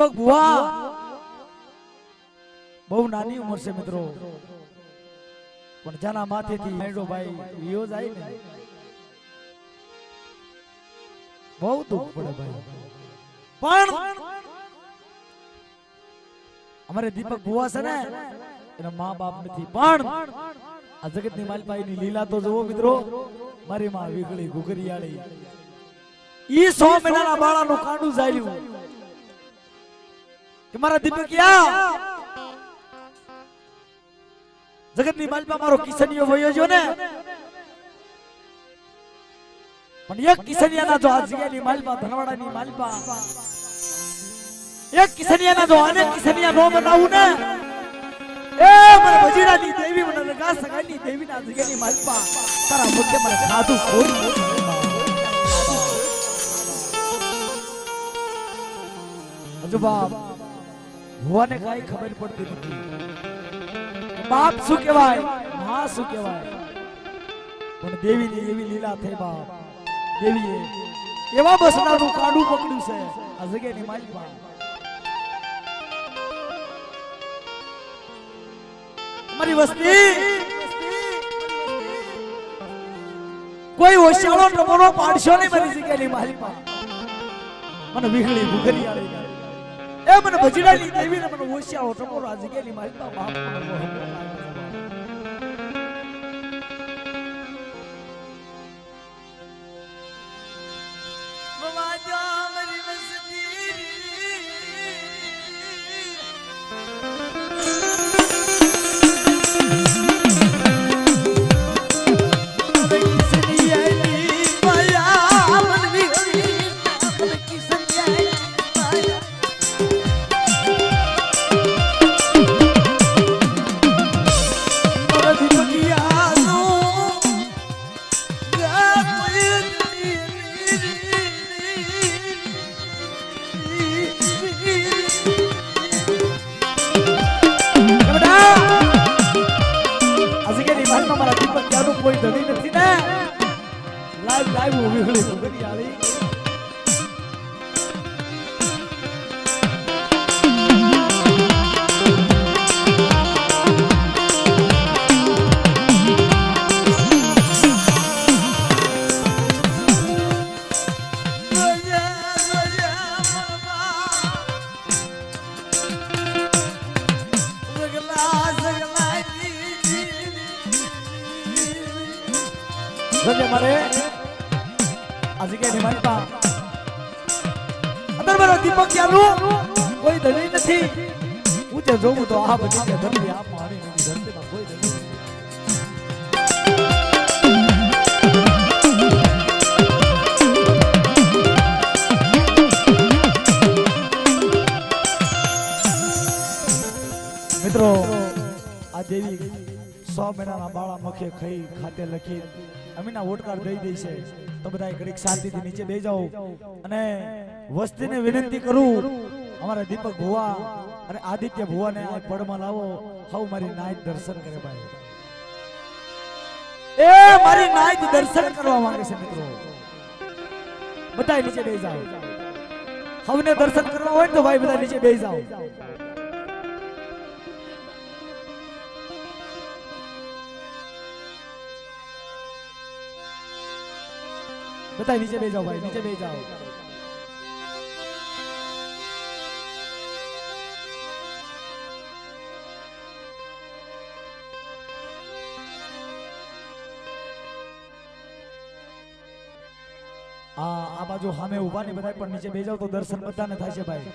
દીપક ભુવા બહુ નાની ઉંમર છે મિત્રો, પણ જાના માથેથી મેડો ભાઈ વિયો જાય ને બહુ દુઃખ પડે ભાઈ. પણ અમારે દીપક ભુવા છે ને એના મા બાપ નથી, પણ આ જગતની માલપાઈ ની લીલા તો જુઓ મિત્રો. મારી માં વીગળી ઘુઘરિયાળી ઈ 100 મહિનાના બાળાનું કાંડું જાળ્યું કે મારા દીપકિયા જગતની માલપા મારો કિશનિયો વયો જો ને, પણ એક કિશનિયાના જો આ જગ્યાની માલપા ધનવાડાની માલપા એક કિશનિયાના જો અનેક કિશનિયા નો બનાવું ને એ મને વજીરાની દેવી મને લગા સગાઈની દેવીના જગ્યાની માલપા તારા મુખે મને ખાધું ખોરી હજુ બાપ ભુવાને કાઈ ખબર પડતી નથી. બાપ શું કહેવાય, માં શું કહેવાય, પણ દેવીની એવી લીલા થઈ બાપ. દેવીએ એવા બસનાનું કાંડું પકડ્યું છે આ જગ્યાની માલપા. મારી વસ્તી કોઈ હોશિયાળો ટમોરો પાડશો નહીં મારી જગ્યાની માલપા. મને વીગળી ઘુઘરિયાળી એ મને ભજીડાની દેવીને મને હોશિયાળો ટમોરો આ જગ્યાની માલપા બાપ કોઈ ધણી નથી ને લાઈવ લાઈવ વીગળી ઘુઘરિયાળી. મારે આ જગ્યાની માલપા અંદર મારો દીપકિયાનું કોઈ ધણી નથી. હું તે જોઉં તો આ બધી ધણી આ મારી નથી ધરતીમાં કોઈ ધણી નથી. મિત્રો આ દેવી 100 મહિનાના બાળા મખે ખાઈ ખાતે લખી અમીના ઓટકાર દઈ દઈ છે. તો બધા ઘડીક શાંતિથી નીચે બેસી જાઓ અને વસ્તીને વિનંતી કરું અમારા દીપક ભુવા અને આદિત્ય ભુવાને આ પડમાં લાવો. હવ મારી નાઈટ દર્શન કરે ભાઈ, એ મારી નાઈટ દર્શન કરવા માંગે છે મિત્રો. બધા નીચે બેસી જાઓ. હવને દર્શન કરવા હોય તો ભાઈ બધા નીચે બેસી જાઓ. બધા નીચે બેસી જાઓ ભાઈ, નીચે બેસી જાઓ. આ બાજુ સામે ઉભા ને બધા પણ નીચે બેસી જાઓ તો દર્શન બધાને થાય છે ભાઈ.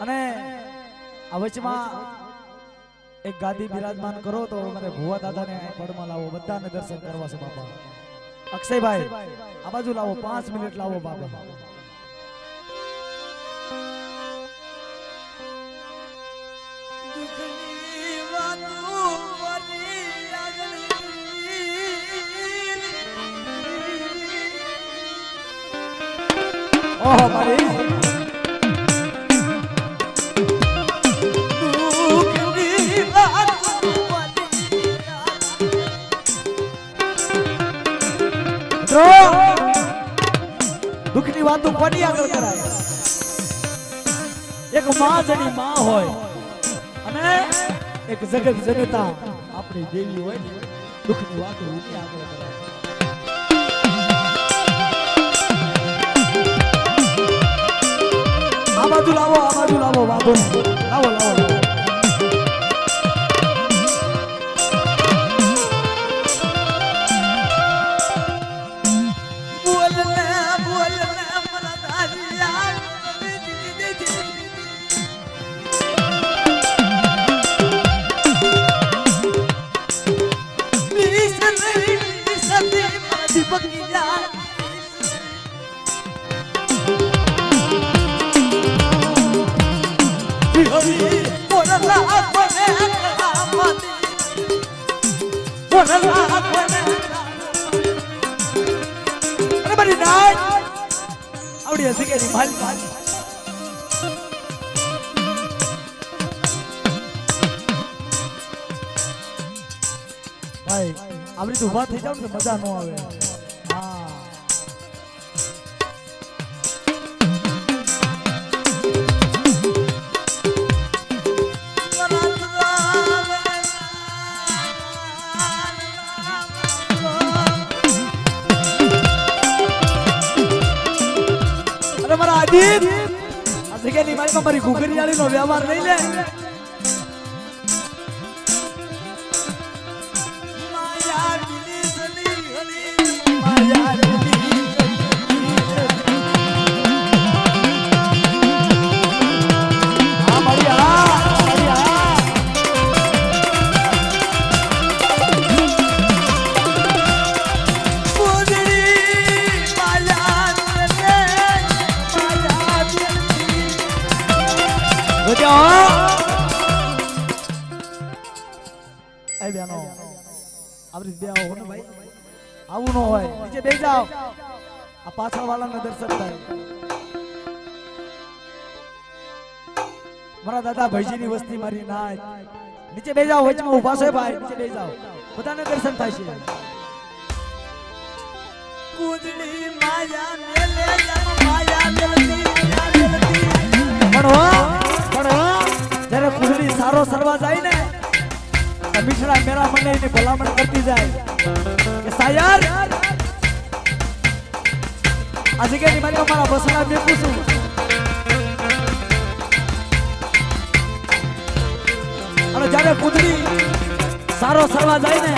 અને આ વચમાં એક ગાદી બિરાજમાન કરો તો મને ભુવા દાદાને પડમાં લાવો. બધાને દર્શન કરવા છે બાપા. અક્ષયભાઈ આ બાજુ લાવો, 5 મિનિટ લાવો બાપા. ઓહો મારી દુઃખની વાત વાતો કોની આગળ કરાય એક માં જેની માં હોય અને એક જગત જનતા આપણી દેવી હોય ને દુઃખની વાતો એની આગળ કરાય આ બાજુ લાવો વાંધો નહીં લાવો આવડી હસી કે મારી ભાઈ આવડી તો ઉભા થઈ જાવ ને મજા ન આવે હા આ જગ્યાની મારી મારી ઘુઘરીયાળી નો વ્યવહાર લઈ લે આવું ન હોય નીચે બેસી જાઓ આ પાછળ વાળાને દર્શન થાય મારા દાદા ભાઈજીની વસ્તી મારી નાય નીચે બેસી જાઓ વચમાં ઊભા છે ભાઈ નીચે બેસી જાઓ બધાને દર્શન થાય છે કુદડી માયા મેલે માયા મેલતી પણ જ્યારે કુદડી સારો સરવા જાય ને મીઠડા મેરા મને એની ભલામણ કરતી જાય કે સાયર આ જગ્યાની મારી મારા બસણા બેઠું છું અને જ્યારે કુદડી સારો સરવા જાય ને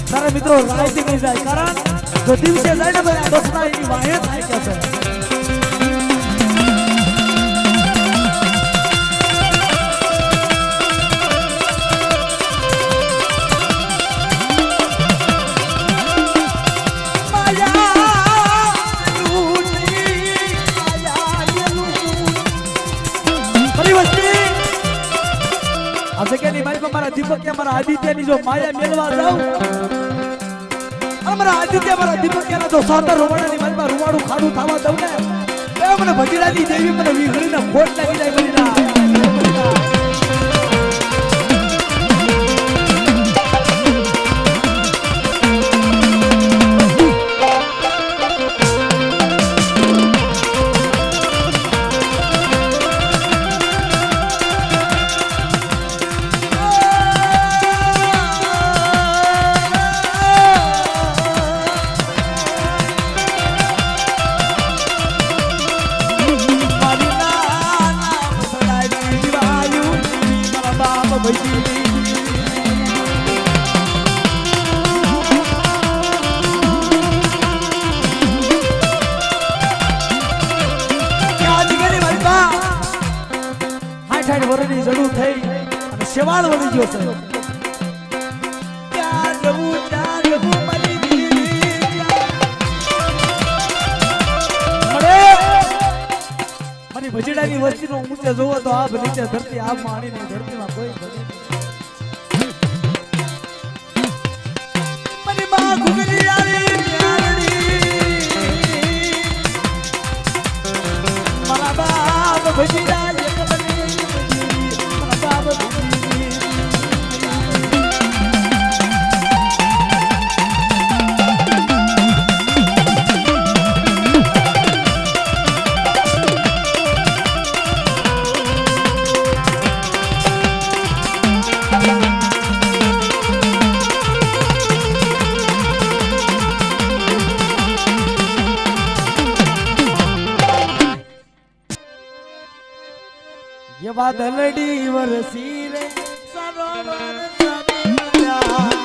ત્યારે મિત્રો રાયતી નહીં જાય કારણ જો દિવસે જાય ને ભાઈ બસણા એની વાહે થાય કે છે દીપક અમારા આદિત્યની જો માયા મેળવા જાવ અમારા આદિત્ય અમારા દીપકના જો સાતર રૂવાડાની માલમાં રૂવાડું ખાડું થવા દઉં ને એ મને ભગીરાની દેવી મને વીઘડીને ખોટ લાગી જાય ભગીરા જરૂર થઈ અને શેવાળ વળી ગયો છે ત્યાં જવું મારી મારી ભજીડાની વસ્તીનો ઊંચે જોવો તો આબ નીચે ધરતી આબ માણીની ધરતીમાં કોઈ મારી માં ઘુગરી આલી મારા બાપ ભજીડા વાદળડી વરસી રે સરોવર સદિયા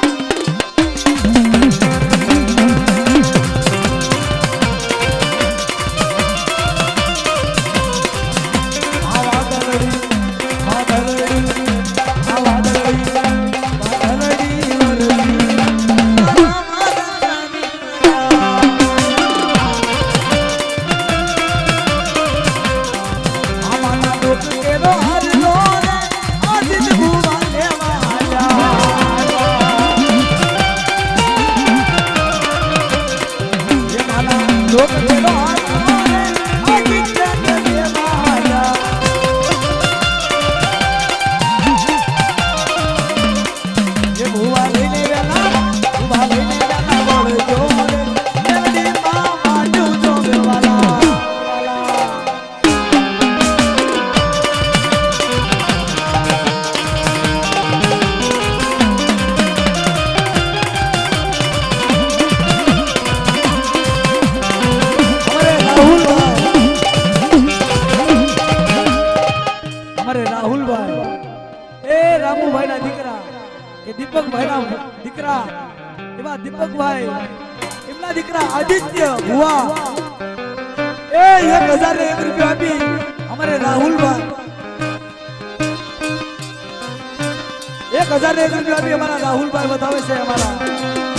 आदित्य हुआ 1001 रुपया अभी हमारे राहुल भाई 1001 रुपया अभी हमारा राहुल भाई बतावे से हमारा